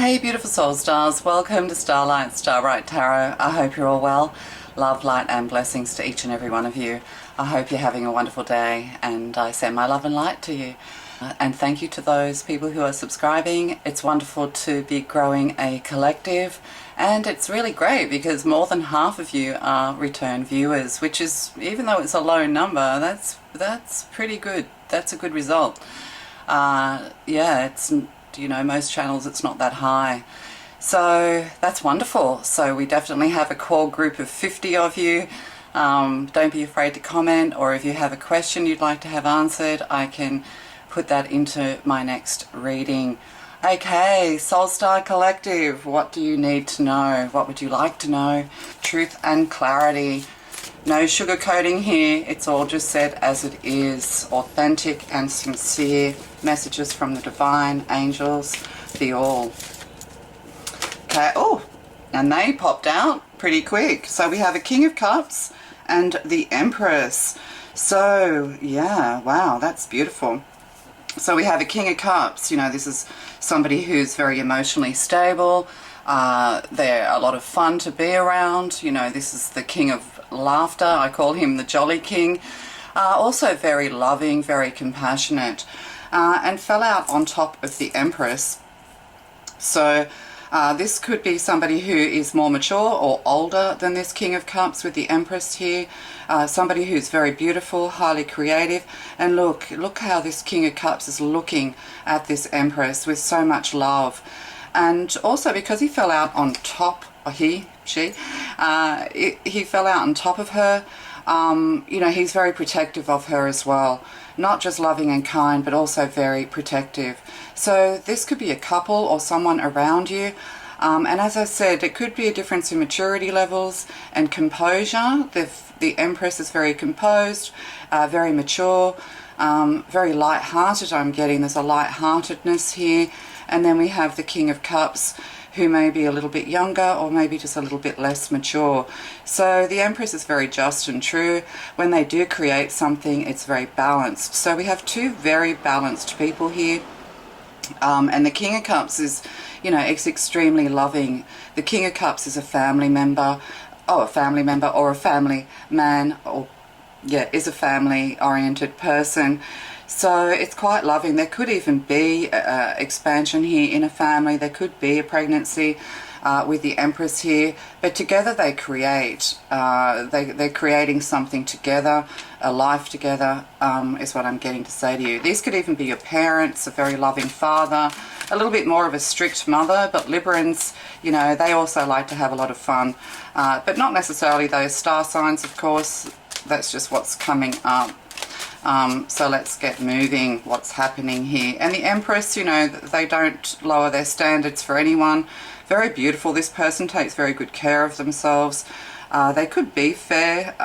Hey beautiful soul stars, welcome to Starlight, Starbright Tarot. I hope you're all well. Love, light and blessings to each and every one of you. I hope you're having a wonderful day and I send my love and light to you. And thank you to those people who are subscribing. It's wonderful to be growing a collective, and it's really great because more than half of you are return viewers, which is, even though it's a low number, that's pretty good. That's a good result. Yeah, it's, you know, most channels it's not that high. So that's wonderful. So we definitely have a core group of 50 of you. Don't be afraid to comment, or if you have a question you'd like to have answered, I can put that into my next reading. Okay, Soul Star Collective, what do you need to know? What would you like to know? Truth and clarity. No sugarcoating here. It's all just said as it is. Authentic and sincere messages from the divine angels, the all. Okay, oh, and they popped out pretty quick. So we have a King of Cups and the Empress. So yeah, wow, that's beautiful. So we have a King of Cups. You know, this is somebody who's very emotionally stable. They're a lot of fun to be around. You know, this is the King of Laughter. I call him the Jolly King. Also very loving, very compassionate, and fell out on top of the Empress. So this could be somebody who is more mature or older than this King of Cups with the Empress here. Somebody who's very beautiful, highly creative. And look how this King of Cups is looking at this Empress with so much love. And also because he fell out on top, or he fell out on top of her, you know, he's very protective of her as well. Not just loving and kind, but also very protective. So this could be a couple or someone around you. And as I said, it could be a difference in maturity levels and composure. The Empress is very composed, very mature, very light-hearted. I'm getting there's a light-heartedness here. And then we have the King of Cups, who may be a little bit younger or maybe just a little bit less mature. So the Empress is very just and true. When they do create something, it's very balanced. So we have two very balanced people here. And the King of Cups is, you know, it's extremely loving. The King of Cups is a family member, or a family man, or yeah, is a family-oriented person. So it's quite loving. There could even be expansion here in a family. There could be a pregnancy with the Empress here. But together they create. They're creating something together, a life together, is what I'm getting to say to you. These could even be your parents, a very loving father, a little bit more of a strict mother, but Librans, you know, they also like to have a lot of fun. But not necessarily those star signs, of course. That's just what's coming up. So let's get moving. What's happening here? And the Empress, you know, they don't lower their standards for anyone. Very beautiful. This person takes very good care of themselves. They could be fair.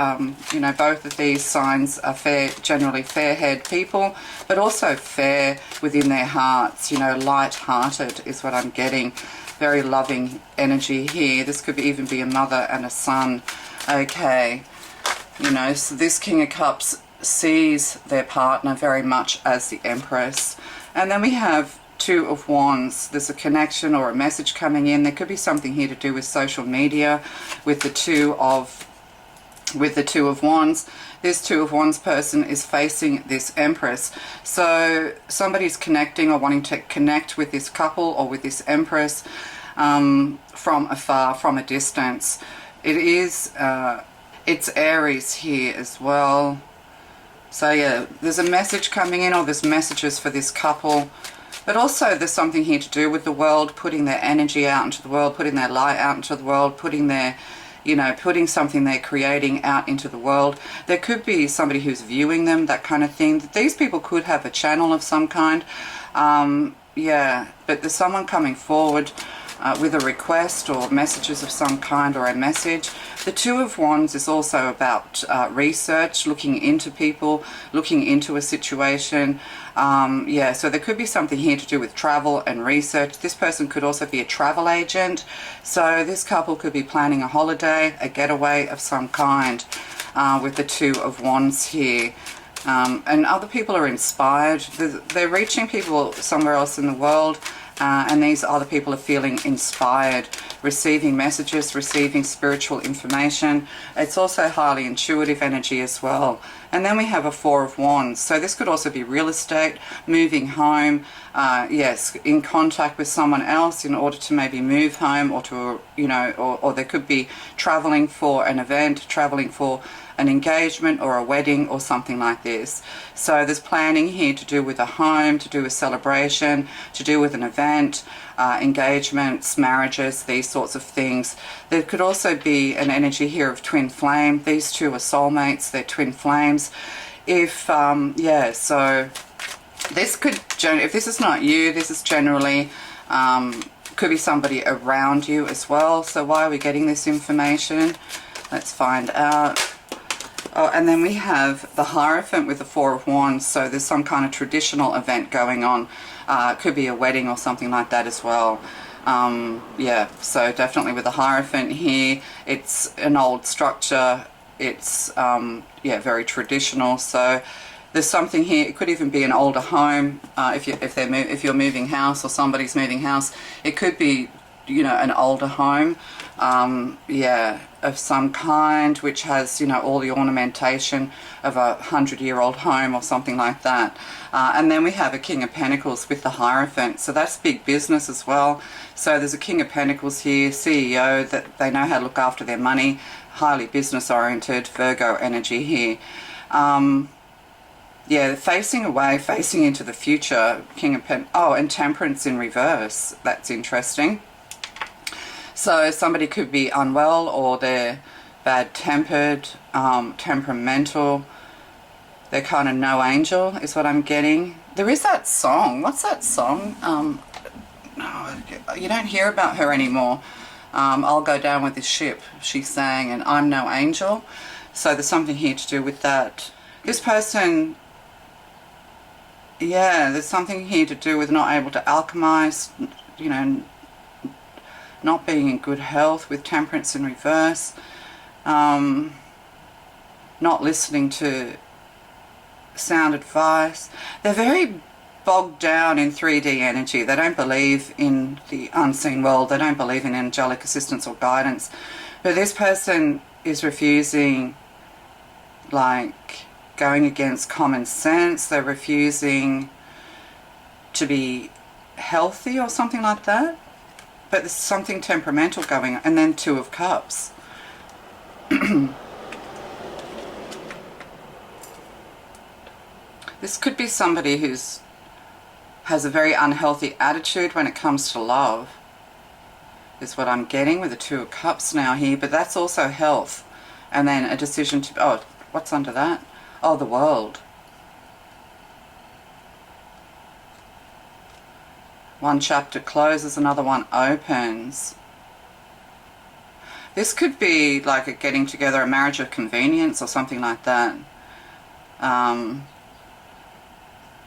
You know, both of these signs are fair, generally fair-haired people, but also fair within their hearts. You know, light-hearted is what I'm getting. Very loving energy here. This could even be a mother and a son. Okay. You know, so this King of Cups sees their partner very much as the Empress. And then we have Two of Wands. There's a connection or a message coming in. There could be something here to do with social media with the Two of Wands. This Two of Wands person is facing this Empress. So somebody's connecting or wanting to connect with this couple or with this Empress from afar, from a distance. It is it's Aries here as well. So yeah, there's a message coming in, or there's messages for this couple. But also there's something here to do with the world, putting their energy out into the world, putting their light out into the world, putting their, you know, putting something they're creating out into the world. There could be somebody who's viewing them, that kind of thing. These people could have a channel of some kind. Yeah, but there's someone coming forward with a request or messages of some kind, or a message. The Two of Wands is also about research, looking into people, looking into a situation. Yeah, so there could be something here to do with travel and research. This person could also be a travel agent. So this couple could be planning a holiday, a getaway of some kind with the Two of Wands here. And other people are inspired. They're reaching people somewhere else in the world. and these other people are feeling inspired, receiving messages, receiving spiritual information. It's also highly intuitive energy as well. And then we have a Four of Wands. So this could also be real estate, moving home, yes, in contact with someone else in order to maybe move home, or to, you know, or there could be traveling for an event, traveling for an engagement or a wedding or something like this. So there's planning here to do with a home, to do with celebration, to do with an event, engagements, marriages, these sorts of things. There could also be an energy here of twin flame. These two are soulmates, they're twin flames. If, yeah, so this could, if this is not you, this is generally, could be somebody around you as well. So why are we getting this information? Let's find out. Oh, and then we have the Hierophant with the Four of Wands. So there's some kind of traditional event going on. It could be a wedding or something like that as well. Yeah, so definitely with the Hierophant here, it's an old structure. It's, yeah, very traditional. So there's something here. It could even be an older home. If you're moving house, or somebody's moving house, it could be, you know, an older home. Yeah, of some kind, which has, you know, all the ornamentation of a 100-year-old home or something like that. And then we have a King of Pentacles with the Hierophant. So that's big business as well. So there's a King of Pentacles here, CEO, that they know how to look after their money, highly business oriented, Virgo energy here. Yeah, facing away, facing into the future, King of Pentacles. Oh, and Temperance in reverse. That's interesting. So somebody could be unwell, or they're bad-tempered, temperamental. They're kind of no angel is what I'm getting. There is that song. What's that song? No, you don't hear about her anymore. I'll go down with this ship, she sang, and I'm no angel. So there's something here to do with that. This person, yeah, there's something here to do with not able to alchemize, you know, not being in good health with Temperance in reverse, not listening to sound advice. They're very bogged down in 3D energy. They don't believe in the unseen world. They don't believe in angelic assistance or guidance. But this person is refusing, like, going against common sense. They're refusing to be healthy or something like that. But there's something temperamental going on. And then Two of Cups. This could be somebody who's has a very unhealthy attitude when it comes to love, is what I'm getting with the Two of Cups now here. But that's also health. And then a decision to, oh, what's under that? Oh, the World. One chapter closes, another one opens. This could be like a getting together, a marriage of convenience or something like that.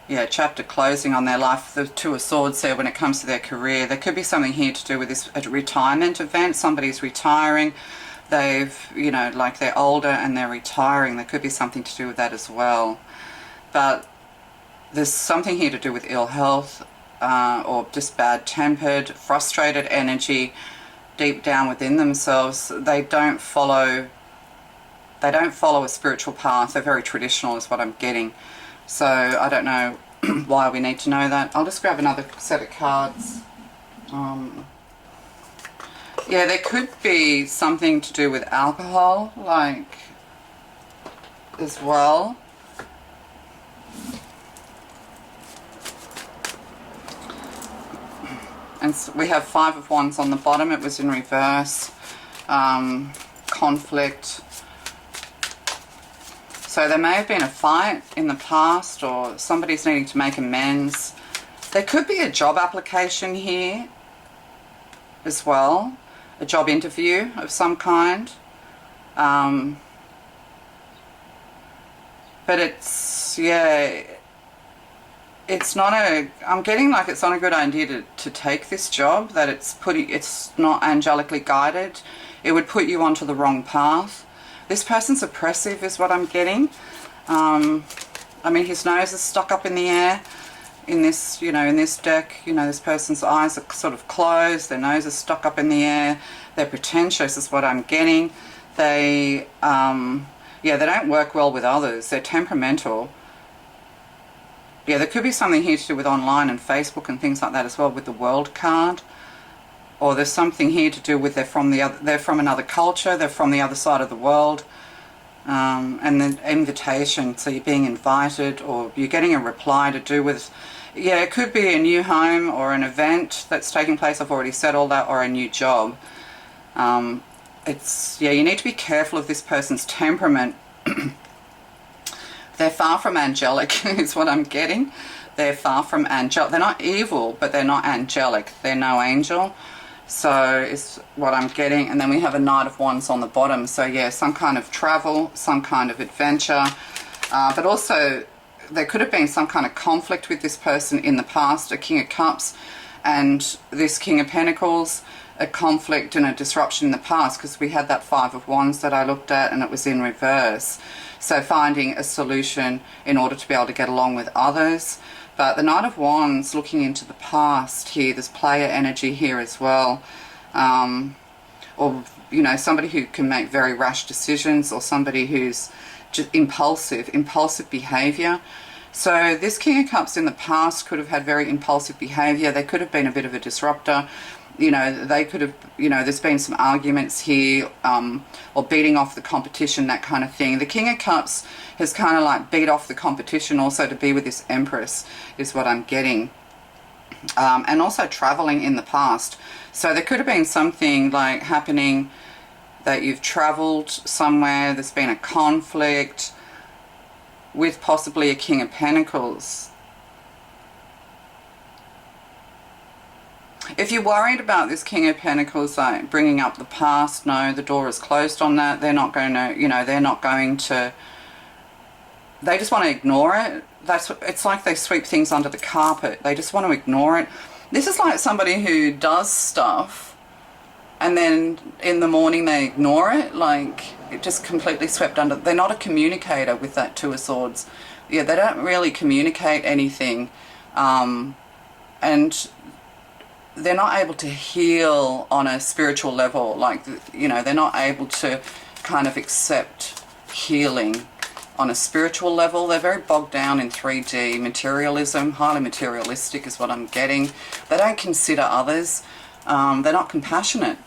Yeah, chapter closing on their life. The Two of Swords there when it comes to their career. There could be something here to do with this, a retirement event. Somebody's retiring. They've, you know, like they're older and they're retiring. There could be something to do with that as well. But there's something here to do with ill health, or just bad-tempered, frustrated energy deep down within themselves. They don't follow a spiritual path. They're very traditional is what I'm getting. So I don't know why we need to know that. I'll just grab another set of cards. Yeah, there could be something to do with alcohol, like, as well. And so we have Five of Wands on the bottom. It was in reverse. Conflict. So there may have been a fight in the past, or somebody's needing to make amends. There could be a job application here as well. A job interview of some kind. But it's, yeah, it's not a, I'm getting like it's not a good idea to take this job, that it's not angelically guided. It would put you onto the wrong path. This person's oppressive is what I'm getting. I mean, his nose is stuck up in the air. in this, in this deck. This person's eyes are sort of closed, their nose is stuck up in the air, they're pretentious is what I'm getting. They, they don't work well with others, they're temperamental. Yeah, there could be something here to do with online and Facebook and things like that as well, with the World card. Or there's something here to do with they're from another culture, they're from the other side of the world. And then invitation, so you're being invited or you're getting a reply to do with, it could be a new home or an event that's taking place, I've already said all that, or a new job. You need to be careful of this person's temperament. They're far from angelic is what I'm getting. They're far from angelic. They're not evil, but they're not angelic. They're no angel. So is what I'm getting. And then we have a Knight of Wands on the bottom. So yeah, some kind of travel, some kind of adventure. But also there could have been some kind of conflict with this person in the past, a King of Cups and this King of Pentacles, a conflict and a disruption in the past, because we had that Five of Wands that I looked at and it was in reverse. So finding a solution in order to be able to get along with others. But the Knight of Wands, looking into the past here, there's player energy here as well. Or, somebody who can make very rash decisions, or somebody who's just impulsive behavior. So this King of Cups in the past could have had very impulsive behavior. They could have been a bit of a disruptor. They could have, there's been some arguments here, or beating off the competition, that kind of thing. The King of Cups has kind of like beat off the competition also to be with this Empress is what I'm getting. And also traveling in the past. So there could have been something like happening that you've traveled somewhere, there's been a conflict with possibly a King of Pentacles. If you're worried about this King of Pentacles, like bringing up the past, no, the door is closed on that. They're not going to, they just want to ignore it. It's like they sweep things under the carpet. They just want to ignore it. This is like somebody who does stuff and then in the morning they ignore it, like it just completely swept under. They're not a communicator with that Two of Swords. Yeah, they don't really communicate anything. And they're not able to heal on a spiritual level, like, they're not able to kind of accept healing on a spiritual level. They're very bogged down in 3D materialism, highly materialistic is what I'm getting. They don't consider others. They're not compassionate,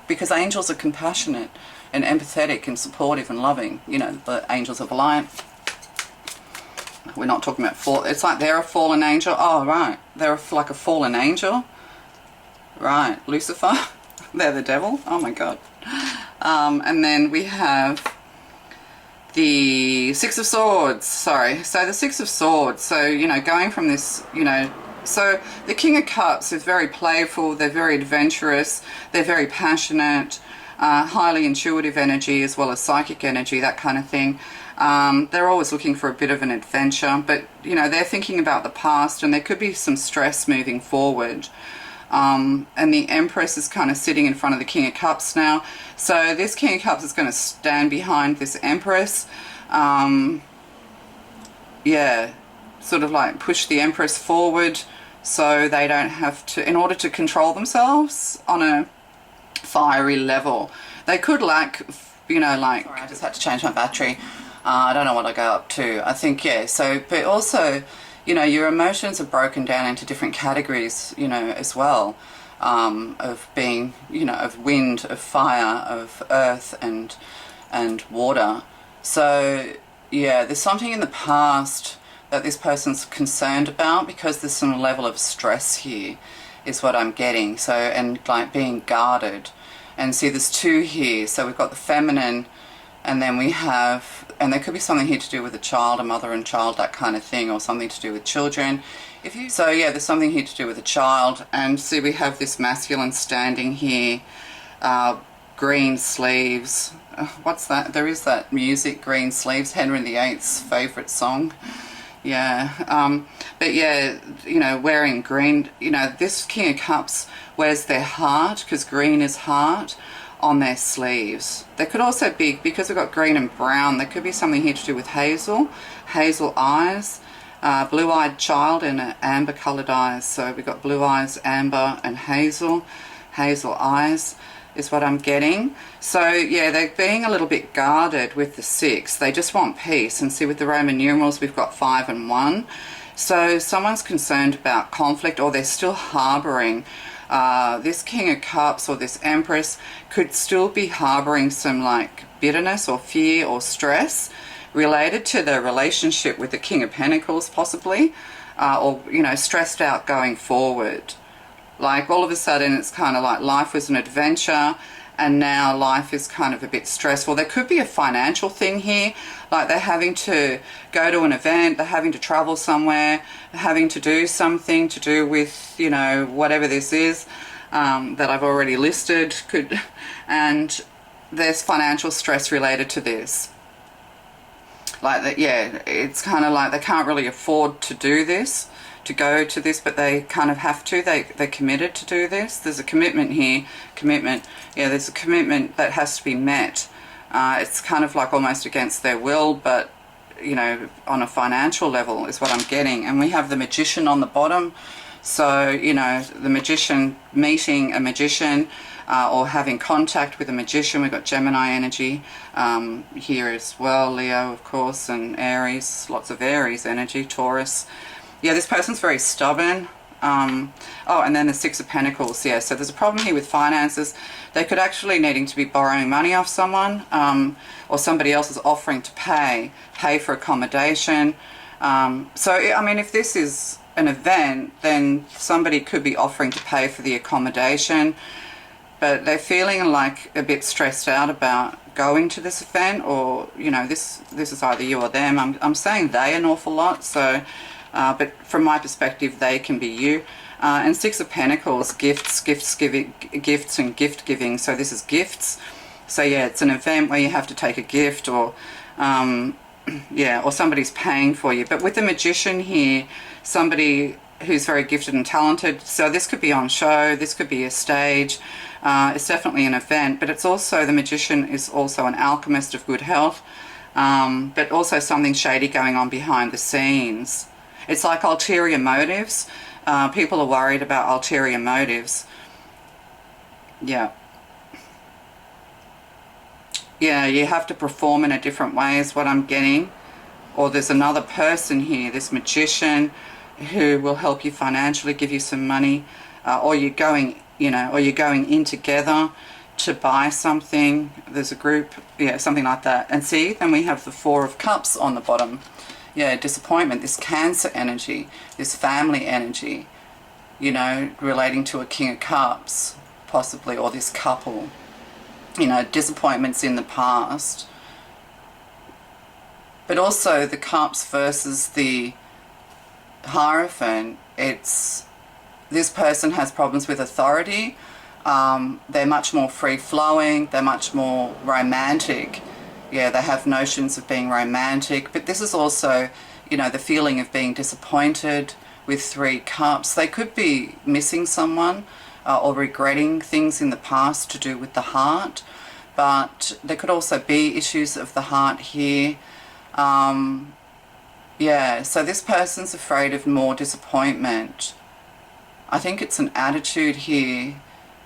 because angels are compassionate and empathetic and supportive and loving. The angels of light. We're not talking about it's like they're a fallen angel. Oh, right. They're like a fallen angel. Right, Lucifer, they're the devil. Oh my God. And then we have the Six of Swords. Sorry. So the Six of Swords. So, going from this, so the King of Cups is very playful. They're very adventurous. They're very passionate, highly intuitive energy as well as psychic energy, that kind of thing. They're always looking for a bit of an adventure, but, they're thinking about the past and there could be some stress moving forward. And the Empress is kind of sitting in front of the King of Cups now. So this King of Cups is going to stand behind this Empress. Sort of like push the Empress forward so they don't have to, in order to control themselves on a fiery level. They could lack, sorry, I just had to change my battery. I don't know what I go up to. I think, so, but also, your emotions are broken down into different categories, as well, of being, of wind, of fire, of earth and water. So, there's something in the past that this person's concerned about, because there's some level of stress here, is what I'm getting. So, and like being guarded. And see, there's two here. So we've got the feminine, and then we have, and there could be something here to do with a child, a mother and child, that kind of thing, or something to do with children. So there's something here to do with a child. And see, we have this masculine standing here, green sleeves. What's that? There is that music, Green Sleeves, Henry VIII's favourite song. But wearing green, this King of Cups wears their heart, because green is heart, on their sleeves. There could also be, because we've got green and brown, there could be something here to do with hazel eyes, blue-eyed child in amber coloured eyes. So we've got blue eyes, amber and hazel eyes is what I'm getting. So yeah, they're being a little bit guarded with the 6. They just want peace. And see, with the Roman numerals, we've got 5 and 1. So someone's concerned about conflict, or they're still harbouring. This King of Cups or this Empress could still be harbouring some like bitterness or fear or stress related to the relationship with the King of Pentacles, possibly, or, you know, stressed out going forward. Like all of a sudden it's kind of like life was an adventure and now life is kind of a bit stressful. There could be a financial thing here, like they're having to go to an event, they're having to travel somewhere, having to do something to do with, you know, whatever this is that I've already listed, and there's financial stress related to this. Like that, yeah, it's kind of like they can't really afford to do this, to go to this, but they kind of have to. They're committed to do this. There's a commitment here. Yeah, there's a commitment that has to be met. It's kind of like almost against their will, but, you know, on a financial level is what I'm getting. And we have the Magician on the bottom. So, you know, the Magician, meeting a magician, or having contact with a magician. We've got Gemini energy here as well, Leo, of course, and Aries, lots of Aries energy, Taurus. Yeah, this person's very stubborn. Oh, and then the 6 of Pentacles. Yeah, so there's a problem here with finances. They could actually needing to be borrowing money off someone, or somebody else is offering to pay for accommodation. So, I mean, if this is an event, then somebody could be offering to pay for the accommodation, but they're feeling like a bit stressed out about going to this event, or, you know, this is either you or them. I'm saying they an awful lot, so, but from my perspective, they can be you. And 6 of Pentacles, gifts and gift giving. So this is gifts. So yeah, it's an event where you have to take a gift, or yeah, or somebody's paying for you. But with the Magician here, somebody who's very gifted and talented. So this could be on show, this could be a stage. It's definitely an event, but it's also, the Magician is also an alchemist of good health, but also something shady going on behind the scenes. It's like ulterior motives. People are worried about ulterior motives. Yeah. Yeah, you have to perform in a different way is what I'm getting. Or there's another person here, this Magician, who will help you financially, give you some money, or you're going, you know, or you're going in together to buy something. There's a group, yeah, something like that. And see, then we have the 4 of Cups on the bottom. Yeah, disappointment, this Cancer energy, this family energy, you know, relating to a King of Cups, possibly, or this couple. You know, disappointments in the past. But also the Cups versus the Hierophant, it's, this person has problems with authority. They're much more free-flowing, they're much more romantic. Yeah, they have notions of being romantic, but this is also, you know, the feeling of being disappointed with 3 Cups. They could be missing someone, or regretting things in the past to do with the heart, but there could also be issues of the heart here. Yeah, so this person's afraid of more disappointment. I think it's an attitude here.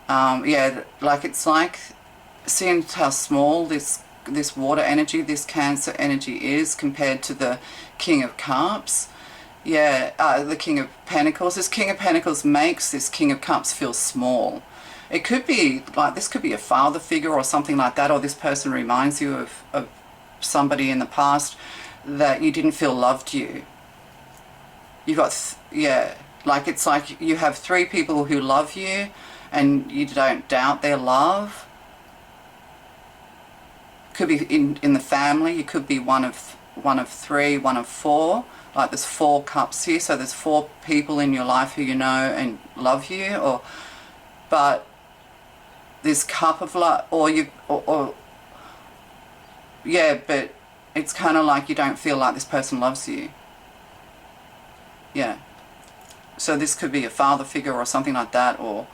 Yeah, like it's like seeing how small this water energy, this Cancer energy is compared to the King of Cups. Yeah, the King of Pentacles. This King of Pentacles makes this King of Cups feel small. It could be like, this could be a father figure or something like that, or this person reminds you of somebody in the past that you didn't feel loved you. You've got, yeah, like it's like you have 3 people who love you and you don't doubt their love. Could be in the family, you could be one of 3, one of 4. Like there's 4 cups here, so there's 4 people in your life who you know and love you, or, but this cup of love, or yeah, but it's kind of like you don't feel like this person loves you. Yeah. So this could be a father figure or something like that, or...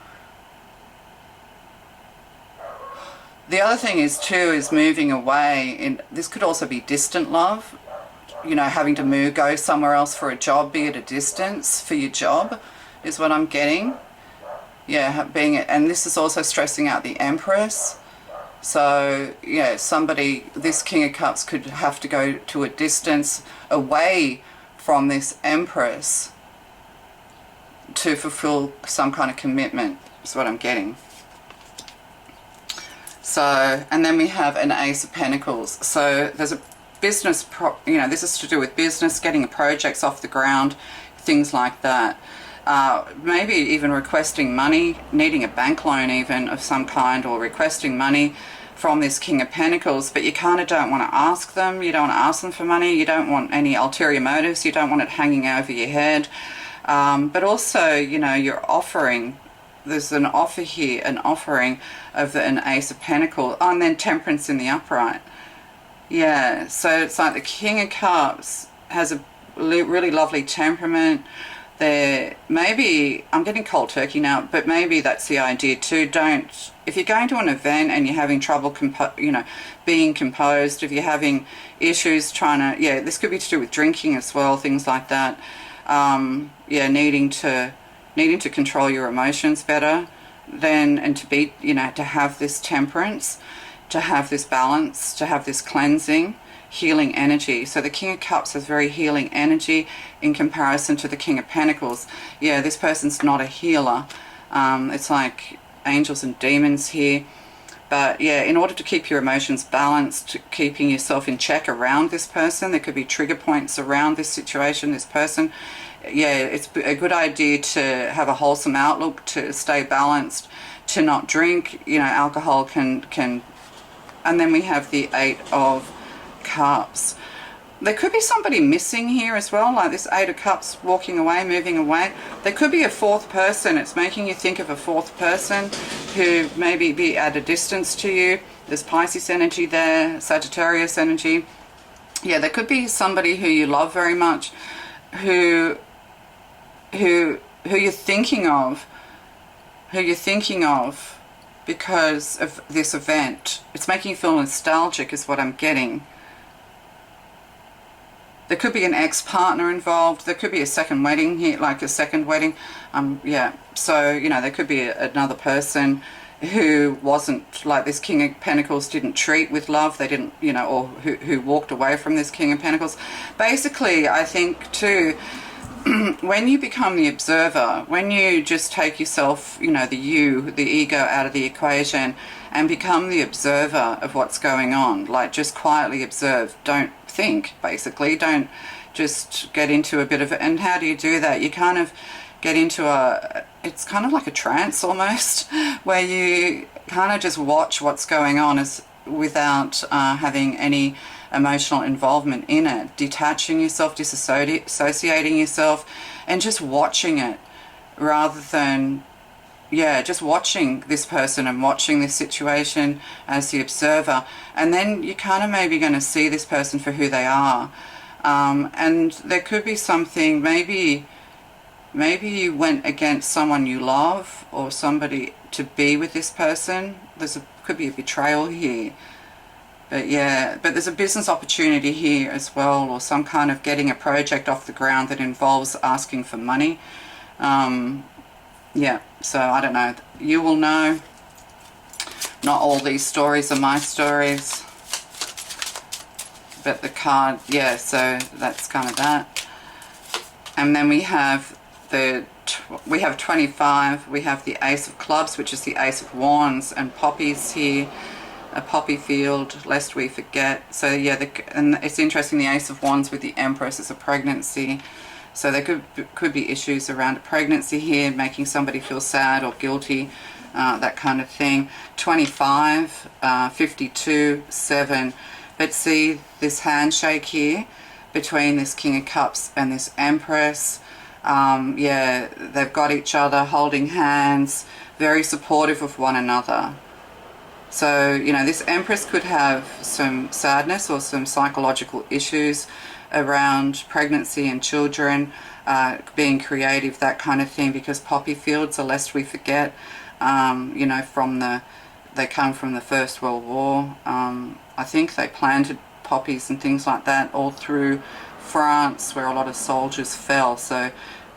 The other thing is too, is moving away, and this could also be distant love. you know, having to move, go somewhere else for a job, be at a distance for your job, is what I'm getting. Yeah, and this is also stressing out the Empress. So, yeah, this King of Cups could have to go to a distance away from this Empress to fulfill some kind of commitment, is what I'm getting. So, and then we have an Ace of Pentacles. So there's a business, this is to do with business, getting projects off the ground, things like that. Maybe even requesting money, needing a bank loan even of some kind, or requesting money from this King of Pentacles, but you kind of don't want to ask them. You don't want to ask them for money. You don't want any ulterior motives. You don't want it hanging over your head. But also, you know, you're offering, there's an offer here, an offering of an Ace of Pentacles, and then Temperance in the upright. Yeah, so it's like the King of Cups has a really lovely temperament. Maybe, I'm getting cold turkey now, but maybe that's the idea too. If you're going to an event and you're having trouble, being composed, if you're having issues this could be to do with drinking as well, things like that. Needing to control your emotions better, and to have this temperance, to have this balance, to have this cleansing, healing energy. So the King of Cups has very healing energy in comparison to the King of Pentacles. Yeah, this person's not a healer. It's like angels and demons here. But yeah, in order to keep your emotions balanced, keeping yourself in check around this person, there could be trigger points around this situation, this person. Yeah, it's a good idea to have a wholesome outlook, to stay balanced, to not drink. You know, alcohol can. And then we have the Eight of Cups. There could be somebody missing here as well, like this Eight of Cups, walking away, moving away. There could be a fourth person. It's making you think of a fourth person who maybe be at a distance to you. There's Pisces energy there, Sagittarius energy. Yeah, there could be somebody who you love very much, who you're thinking of, because of this event. It's making you feel nostalgic, is what I'm getting. There could be an ex-partner involved. There could be a second wedding here, like a second wedding. So, you know, there could be another person who wasn't, like this King of Pentacles didn't treat with love. They didn't, you know, or who walked away from this King of Pentacles. Basically, I think too, when you become the observer, when you just take yourself, you know, the ego out of the equation and become the observer of what's going on, like just quietly observe, don't think, basically, don't just get into a bit of it. And how do you do that? You kind of get into it's kind of like a trance almost, where you kind of just watch what's going on without having any emotional involvement in it, detaching yourself, disassociating yourself, and just watching it, rather than just watching this person and watching this situation as the observer. And then you're kind of maybe going to see this person for who they are. And there could be something, maybe you went against someone you love, or somebody to be with this person. Could be a betrayal here. But yeah, but there's a business opportunity here as well, or some kind of getting a project off the ground that involves asking for money. So I don't know. You will know. Not all these stories are my stories. But the card, so that's kind of that. And then we have 25. We have the Ace of Clubs, which is the Ace of Wands, and poppies here. A poppy field, lest we forget. So yeah, and it's interesting, the Ace of Wands with the Empress is a pregnancy. So there could be issues around a pregnancy here, making somebody feel sad or guilty, that kind of thing. 25, 52, 7. But see this handshake here between this King of Cups and this Empress. They've got each other, holding hands, very supportive of one another. So, you know, this Empress could have some sadness or some psychological issues around pregnancy and children, being creative, that kind of thing, because poppy fields are, lest we forget, you know, they come from the First World War. I think they planted poppies and things like that all through France, where a lot of soldiers fell. So,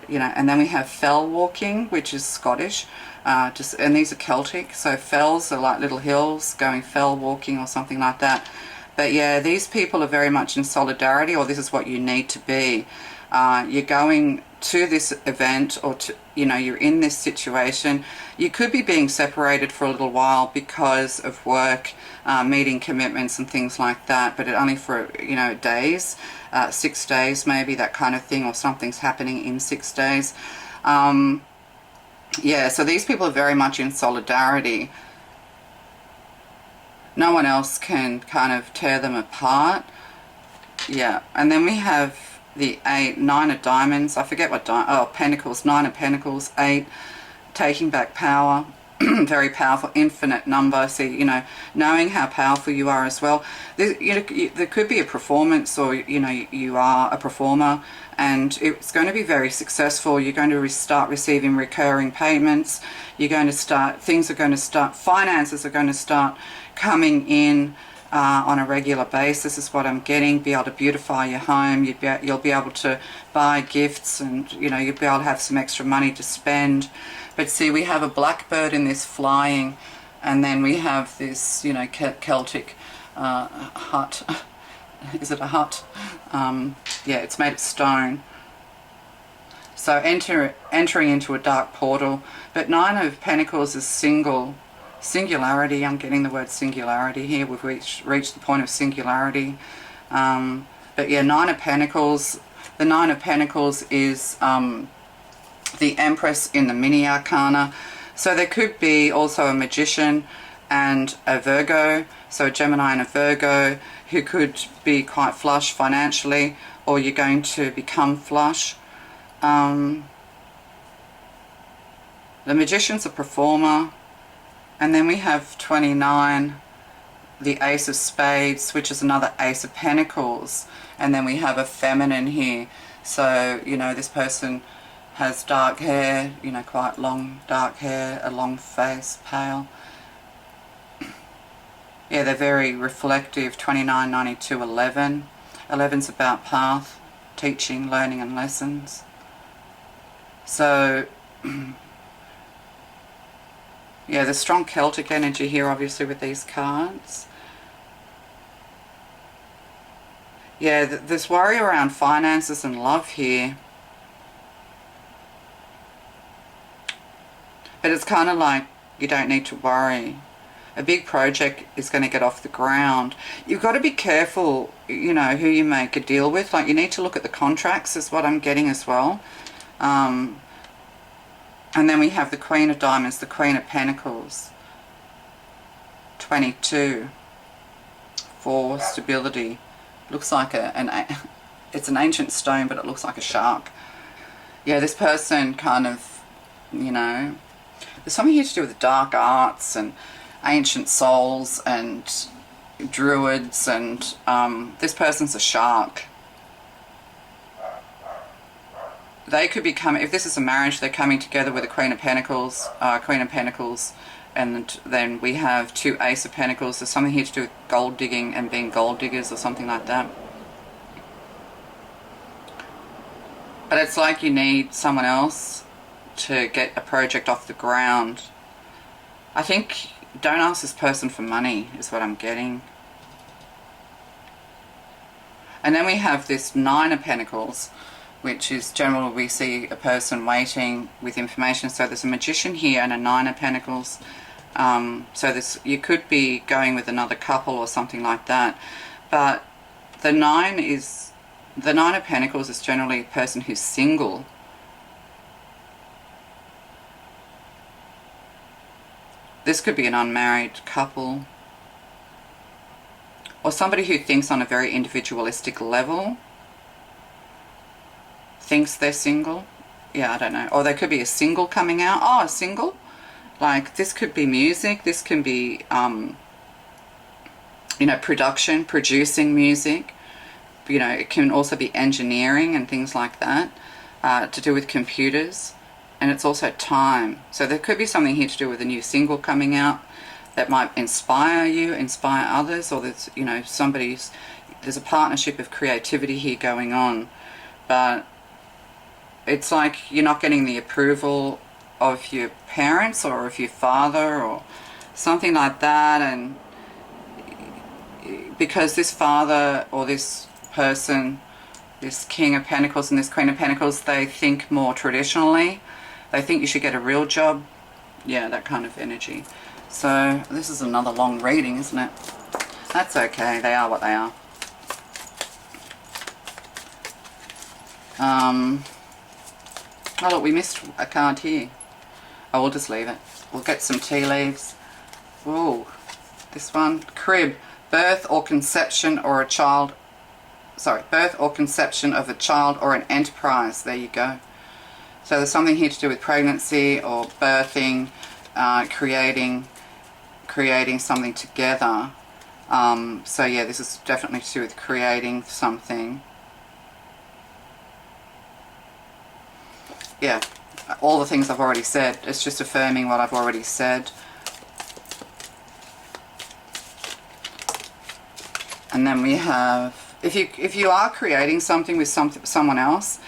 you know, and then we have fell walking, which is Scottish, and these are Celtic. So fells are like little hills, going fell walking or something like that. But yeah, these people are very much in solidarity, or this is what you need to be. You're going to this event, or to, you know, you're in this situation. You could be being separated for a little while because of work, meeting commitments and things like that, but only for, you know, days, 6 days maybe, that kind of thing, or something's happening in 6 days. Yeah, so these people are very much in solidarity. No one else can kind of tear them apart. Yeah, and then we have the 8, 9 of diamonds. I forget what pentacles, 9 of pentacles, 8, taking back power. Very powerful, infinite number. So, you know, knowing how powerful you are as well. There could be a performance, or, you know, you are a performer and it's going to be very successful. You're going to start receiving recurring payments. You're going to start, finances are going to start coming in on a regular basis is what I'm getting. Be able to beautify your home. You'll be able to buy gifts, and, you know, you'll be able to have some extra money to spend. But see, we have a blackbird in this flying, and then we have this, you know, Celtic hut. Is it a hut? Yeah, it's made of stone. So entering into a dark portal. But 9 of Pentacles is singularity. I'm getting the word singularity here. We've reached the point of singularity. But yeah, 9 of Pentacles. The 9 of Pentacles is the Empress in the mini arcana. So there could be also a magician and a Virgo, so a Gemini and a Virgo, who could be quite flush financially, or you're going to become flush. The magician's a performer. And then we have 29, the Ace of Spades, which is another Ace of Pentacles. And then we have a feminine here. So, you know, this person has dark hair, you know, quite long dark hair, a long face, pale. Yeah, they're very reflective. 29, 92, 11. 11's about path, teaching, learning and lessons. So, yeah, there's strong Celtic energy here, obviously, with these cards. Yeah, there's worry around finances and love here. But it's kind of like you don't need to worry. A big project is going to get off the ground. You've got to be careful, you know, who you make a deal with. Like, you need to look at the contracts, is what I'm getting as well. And then we have the Queen of Diamonds, the Queen of Pentacles. 22. For stability. Looks like it's an ancient stone, but it looks like a shark. Yeah, this person kind of, you know, there's something here to do with dark arts and ancient souls and druids, and this person's a shark. They could be coming, if this is a marriage, they're coming together with a Queen of Pentacles, and then we have 2 Ace of Pentacles. There's something here to do with gold digging and being gold diggers or something like that. But it's like you need someone else to get a project off the ground. I think don't ask this person for money is what I'm getting. And then we have this 9 of Pentacles, which is generally we see a person waiting with information. So there's a magician here and a 9 of Pentacles. So you could be going with another couple or something like that. But the 9 of Pentacles is generally a person who's single. This could be an unmarried couple, or somebody who thinks on a very individualistic level, thinks they're single. Yeah, I don't know. Or there could be a single coming out. Oh, a single? Like, this could be music. This can be, you know, producing music. You know, it can also be engineering and things like that, to do with computers. And it's also time. So there could be something here to do with a new single coming out. that might inspire you, inspire others, or there's, you know, there's a partnership of creativity here going on. But it's like you're not getting the approval of your parents or of your father or something like that, and because this father or this person, this King of Pentacles and this Queen of Pentacles, they think more traditionally. They think you should get a real job. Yeah, that kind of energy. So this is another long reading, isn't it? That's okay. They are what they are. Oh, look, we missed a card here. Oh, we'll just leave it. We'll get some tea leaves. Ooh, this one. Crib. Birth or conception or a child. Sorry, birth or conception of a child or an enterprise. There you go. So there's something here to do with pregnancy or birthing, creating something together. So yeah, this is definitely to do with creating something. Yeah, all the things I've already said. It's just affirming what I've already said. And then we have, if you are creating something with someone else,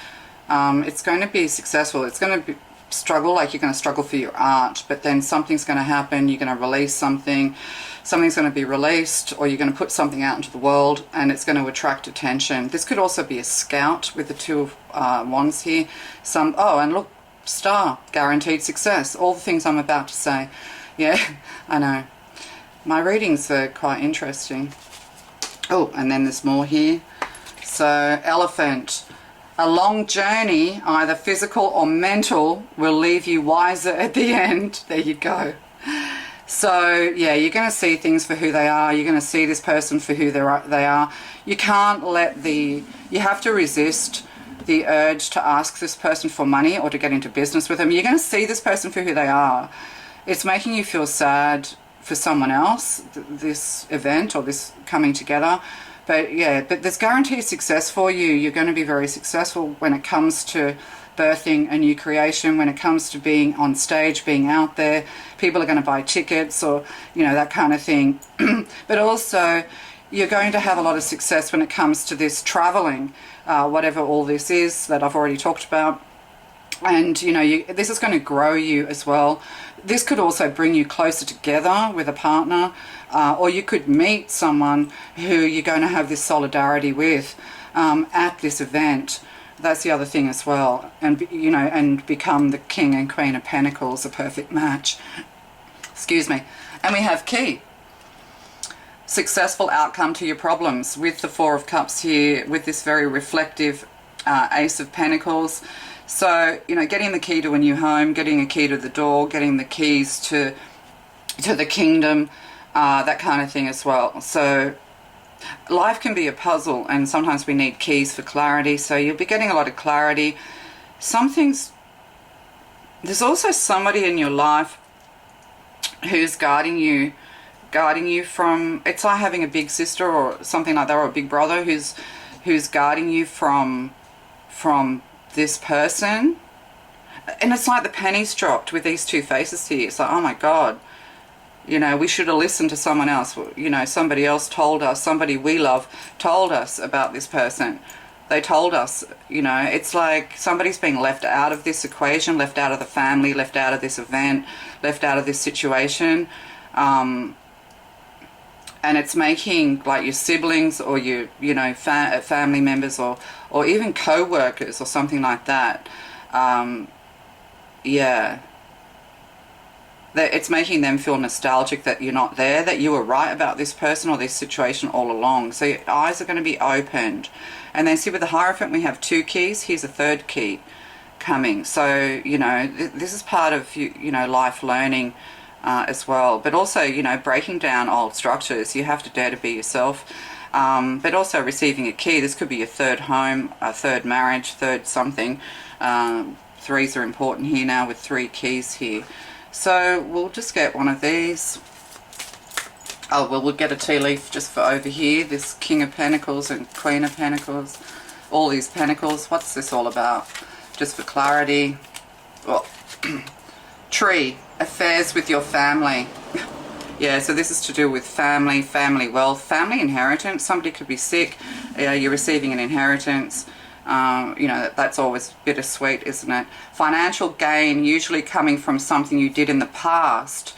it's going to be successful. It's going to struggle, like you're going to struggle for your art, but then something's going to happen. You're going to release something. Something's going to be released, or you're going to put something out into the world, and it's going to attract attention. This could also be a scout with the Two of Wands here. Oh, and look, star, guaranteed success. All the things I'm about to say. Yeah, I know. My readings are quite interesting. Oh, and then there's more here. So, Elephant. A long journey, either physical or mental, will leave you wiser at the end. There you go. So, yeah, you're going to see things for who they are. You're going to see this person for who they are. You can't let you have to resist the urge to ask this person for money or to get into business with them. You're going to see this person for who they are. It's making you feel sad for someone else, this event or this coming together. But yeah, but there's guaranteed success for you. You're going to be very successful when it comes to birthing a new creation, when it comes to being on stage, being out there. People are going to buy tickets or, you know, that kind of thing. But also, you're going to have a lot of success when it comes to this traveling, whatever all this is that I've already talked about. And, you know, this is going to grow you as well. This could also bring you closer together with a partner, or you could meet someone who you're going to have this solidarity with at this event. That's the other thing as well. And, you know, and become the King and Queen of Pentacles, a perfect match. Excuse me. And we have Key. Successful outcome to your problems with the Four of Cups here, with this very reflective Ace of Pentacles. So, you know, getting the key to a new home, getting a key to the door, getting the keys to the kingdom, that kind of thing as well. So life can be a puzzle, and sometimes we need keys for clarity. So you'll be getting a lot of clarity. There's also somebody in your life who's guiding you from, it's like having a big sister or something like that, or a big brother who's guiding you from this person. And it's like the pennies dropped with these two faces here. It's like, oh my God, you know, we should have listened to someone else. You know, somebody else told us, somebody we love told us about this person. They told us, you know, it's like somebody's being left out of this equation, left out of the family, left out of this event, left out of this situation. And it's making like your siblings or your, you know, family members or even co-workers or something like that. Yeah. It's making them feel nostalgic that you're not there, that you were right about this person or this situation all along. So your eyes are going to be opened. And then see, with the Hierophant we have two keys. Here's a third key coming. So, you know, this is part of, you know, life learning as well. But also, you know, breaking down old structures. You have to dare to be yourself. But also receiving a key. This could be your third home, a third marriage, third something. Threes are important here now with 3 keys here. So we'll just get one of these. Oh, well, we'll get a tea leaf just for over here. This King of Pentacles and Queen of Pentacles. All these pentacles. What's this all about? Just for clarity. Well, Tree. Affairs with your family. Yeah, so this is to do with family, family wealth, family inheritance. Somebody could be sick, you're receiving an inheritance. You know, that's always bittersweet, isn't it? Financial gain, usually coming from something you did in the past.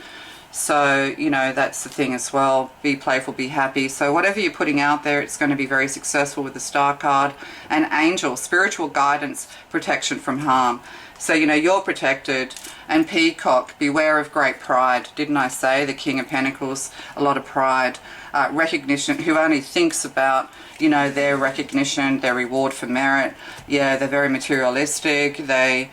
So, you know, that's the thing as well. Be playful, be happy. So whatever you're putting out there, it's going to be very successful with the Star card. And angel, spiritual guidance, protection from harm. So, you know, you're protected. And peacock, beware of great pride. Didn't I say? The King of Pentacles, a lot of pride. Recognition, who only thinks about, you know, their recognition, their reward for merit. Yeah, they're very materialistic. They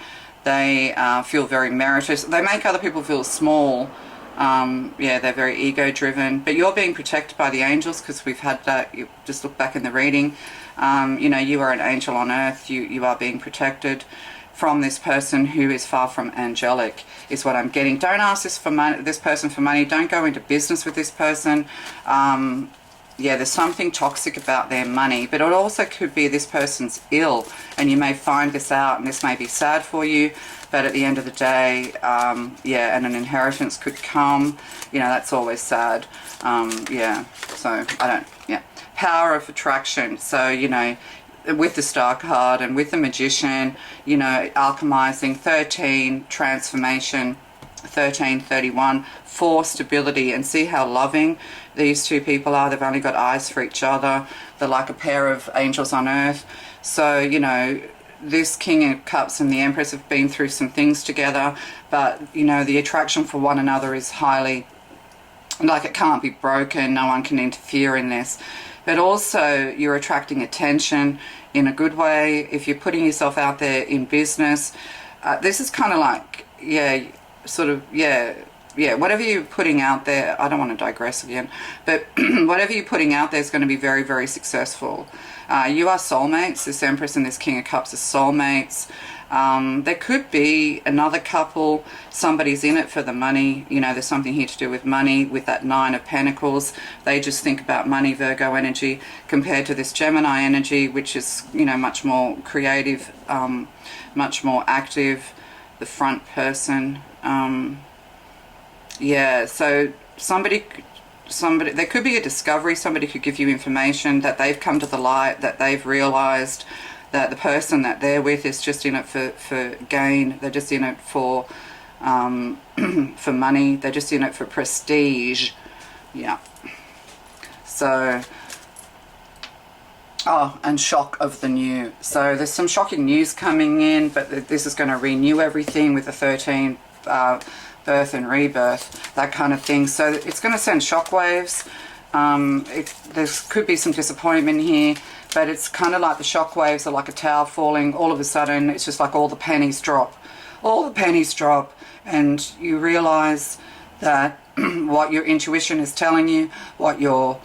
feel very meritorious. They make other people feel small. Yeah, they're very ego-driven. But you're being protected by the angels, because we've had that. You just look back in the reading. You know, you are an angel on earth. You are being protected from this person who is far from angelic, is what I'm getting. Don't ask this person for money. Don't go into business with this person. Yeah, there's something toxic about their money, but it also could be this person's ill, and you may find this out, and this may be sad for you, but at the end of the day, yeah, and an inheritance could come. You know, that's always sad. Yeah, so yeah. Power of attraction. So, you know, with the Star card and with the Magician, you know, alchemizing, 13, transformation, 1331, 4, stability. And see how loving these two people are. They've only got eyes for each other. They're like a pair of angels on earth. So, you know, this King of Cups and the Empress have been through some things together, but, you know, the attraction for one another is highly, like, it can't be broken. No one can interfere in this. But also, you're attracting attention in a good way. If you're putting yourself out there in business, this is kind of like, yeah, sort of, yeah, whatever you're putting out there, I don't want to digress again, but whatever you're putting out there is going to be very, very successful. You are soulmates. This Empress and this King of Cups are soulmates. There could be another couple, somebody's in it for the money. You know, there's something here to do with money with that 9 of Pentacles. They just think about money, Virgo energy, compared to this Gemini energy, which is, you know, much more creative, much more active, the front person. Yeah, so somebody, there could be a discovery. Somebody could give you information that they've come to the light, that they've realized that the person that they're with is just in it for gain. They're just in it for money. They're just in it for prestige. Yeah. So, oh, and shock of the new. So there's some shocking news coming in, but this is going to renew everything with the 13, birth and rebirth, that kind of thing. So it's going to send shockwaves. There could be some disappointment here, but it's kind of like the shockwaves are like a tower falling. All of a sudden, it's just like all the pennies drop. All the pennies drop, and you realize that what your intuition is telling you, what your,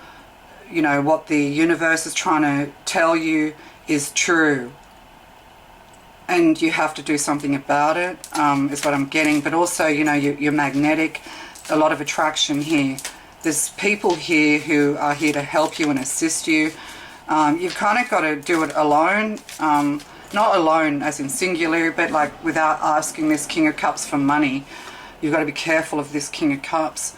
you know, what the universe is trying to tell you is true. And you have to do something about it, is what I'm getting. But also, you know, you're magnetic, a lot of attraction here. There's people here who are here to help you and assist you. You've kind of got to do it alone. Not alone as in singular, but like without asking this King of Cups for money. You've got to be careful of this King of Cups.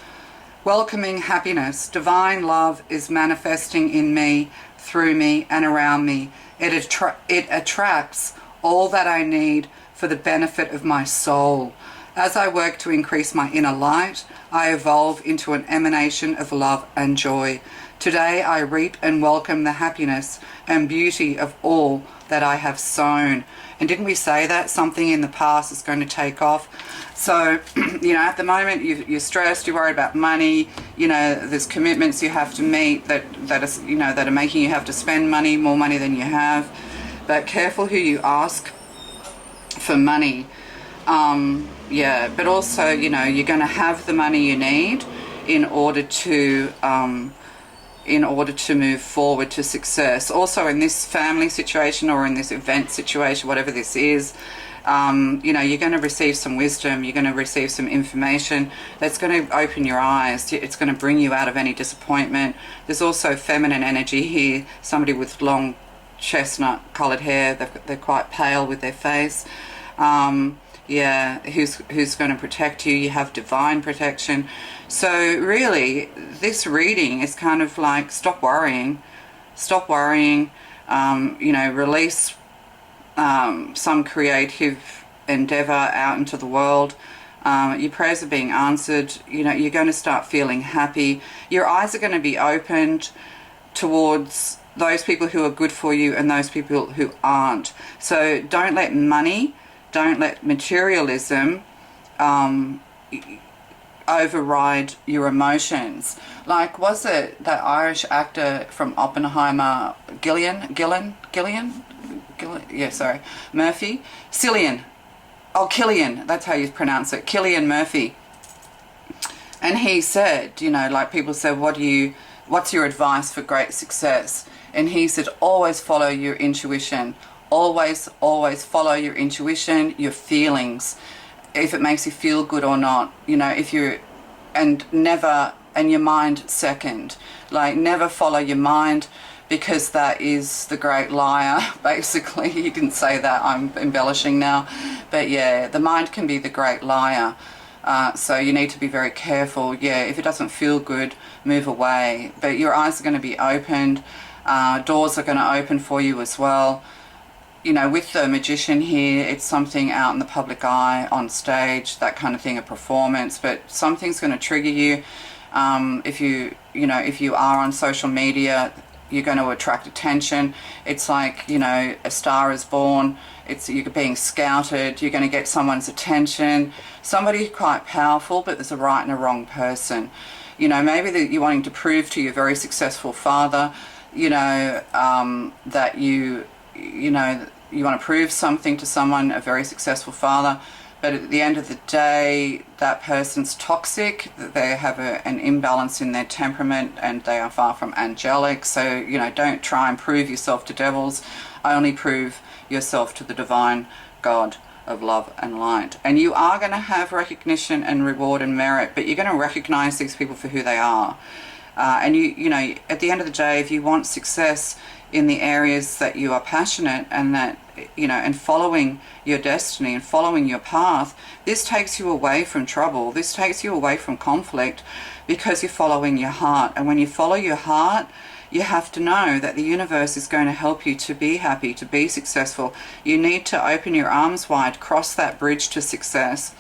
Welcoming happiness. Divine love is manifesting in me, through me, and around me. It attracts all that I need for the benefit of my soul. As I work to increase my inner light, I evolve into an emanation of love and joy. Today I reap and welcome the happiness and beauty of all that I have sown. And didn't we say that something in the past is going to take off? So, you know, at the moment you're stressed, you're worried about money, you know, there's commitments you have to meet that is, you know, that are making you have to spend money, more money than you have. But careful who you ask for money. Yeah, but also, you know, you're going to have the money you need in order to move forward to success. Also, in this family situation or in this event situation, whatever this is, you know, you're going to receive some wisdom. You're going to receive some information that's going to open your eyes. It's going to bring you out of any disappointment. There's also feminine energy here. Somebody with long chestnut coloured hair. They're quite pale with their face. Yeah, who's going to protect you. You have divine protection. So really, this reading is kind of like, stop worrying. Stop worrying. You know, release some creative endeavor out into the world. Your prayers are being answered. You know, you're going to start feeling happy. Your eyes are going to be opened towards those people who are good for you and those people who aren't. So don't let money, don't let materialism override your emotions. Like, was it that Irish actor from Oppenheimer, Gillian, yeah, sorry, Murphy? Killian, that's how you pronounce it, Cillian Murphy. And he said, you know, like, people said, what's your advice for great success? And he said, always follow your intuition. Always follow your intuition, your feelings, if it makes you feel good or not. You know, and your mind second. Like, never follow your mind, because that is the great liar, basically. He didn't say that, I'm embellishing now. But yeah, the mind can be the great liar. So you need to be very careful. Yeah, if it doesn't feel good, move away. But your eyes are going to be opened. Doors are going to open for you as well. You know, with the magician here, it's something out in the public eye, on stage, that kind of thing, a performance. But something's going to trigger you. If you are on social media, you're going to attract attention. It's like, you know, a star is born. You're being scouted. You're going to get someone's attention. Somebody quite powerful, but there's a right and a wrong person. You know, maybe that you're wanting to prove to your very successful father, you know, that you want to prove something to someone, a very successful father. But at the end of the day, that person's toxic. They have an imbalance in their temperament, and they are far from angelic. So, you know, don't try and prove yourself to devils. Only prove yourself to the divine God of love and light. And you are going to have recognition and reward and merit, but you're going to recognize these people for who they are. And you know, at the end of the day, if you want success in the areas that you are passionate, and that, you know, and following your destiny and following your path, this takes you away from trouble. This takes you away from conflict, because you're following your heart. And when you follow your heart, you have to know that the universe is going to help you to be happy, to be successful. You need to open your arms wide, cross that bridge to success.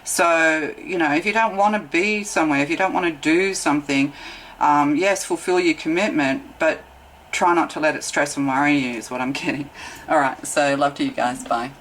So, you know, if you don't want to be somewhere, if you don't want to do something, yes, fulfill your commitment, but try not to let it stress and worry you, is what I'm getting. All right, so love to you guys. Bye.